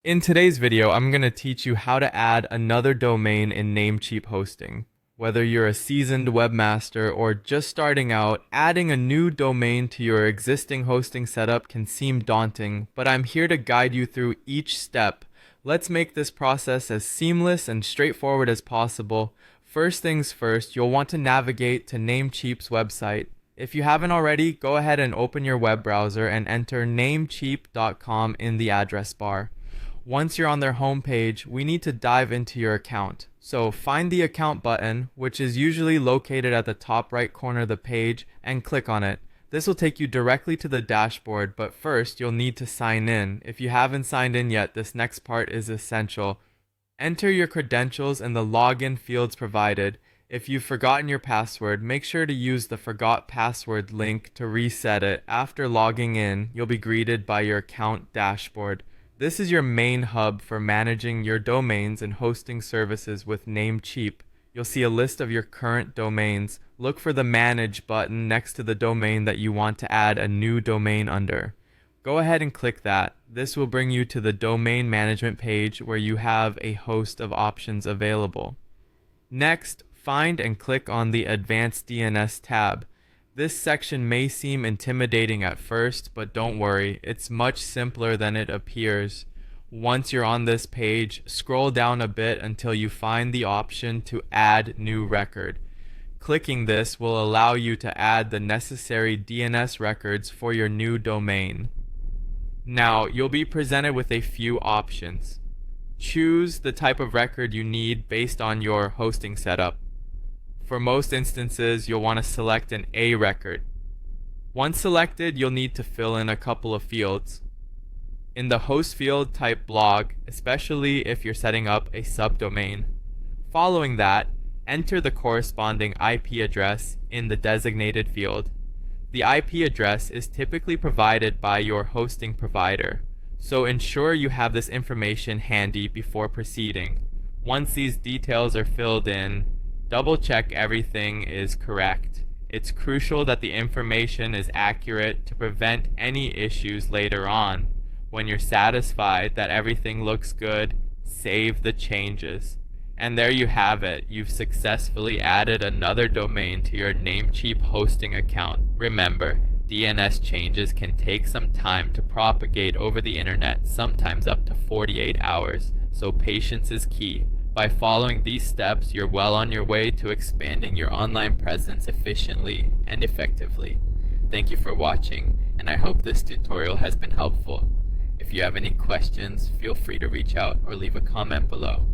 In today's video, I'm going to teach you how to add another domain in Namecheap hosting. Whether you're a seasoned webmaster or just starting out, adding a new domain to your existing hosting setup can seem daunting, but I'm here to guide you through each step. Let's make this process as seamless and straightforward as possible. First things first, you'll want to navigate to Namecheap's website. If you haven't already, go ahead and open your web browser and enter namecheap.com in the address bar. Once you're on their homepage, we need to dive into your account. So find the account button, which is usually located at the top right corner of the page, and click on it. This will take you directly to the dashboard, but first you'll need to sign in. If you haven't signed in yet, this next part is essential. Enter your credentials in the login fields provided. If you've forgotten your password, make sure to use the forgot password link to reset it. After logging in, you'll be greeted by your account dashboard. This is your main hub for managing your domains and hosting services with Namecheap. You'll see a list of your current domains. Look for the Manage button next to the domain that you want to add a new domain under. Go ahead and click that. This will bring you to the domain management page where you have a host of options available. Next, find and click on the Advanced DNS tab. This section may seem intimidating at first, but don't worry, it's much simpler than it appears. Once you're on this page, scroll down a bit until you find the option to Add New Record. Clicking this will allow you to add the necessary DNS records for your new domain. Now, you'll be presented with a few options. Choose the type of record you need based on your hosting setup. For most instances, you'll want to select an A record. Once selected, you'll need to fill in a couple of fields. In the host field, type blog, especially if you're setting up a subdomain. Following that, enter the corresponding IP address in the designated field. The IP address is typically provided by your hosting provider, so ensure you have this information handy before proceeding. Once these details are filled in, double check everything is correct. It's crucial that the information is accurate to prevent any issues later on. When you're satisfied that everything looks good, save the changes. And there you have it. You've successfully added another domain to your Namecheap hosting account. Remember, DNS changes can take some time to propagate over the internet, sometimes up to 48 hours, so patience is key. By following these steps, you're well on your way to expanding your online presence efficiently and effectively. Thank you for watching, and I hope this tutorial has been helpful. If you have any questions, feel free to reach out or leave a comment below.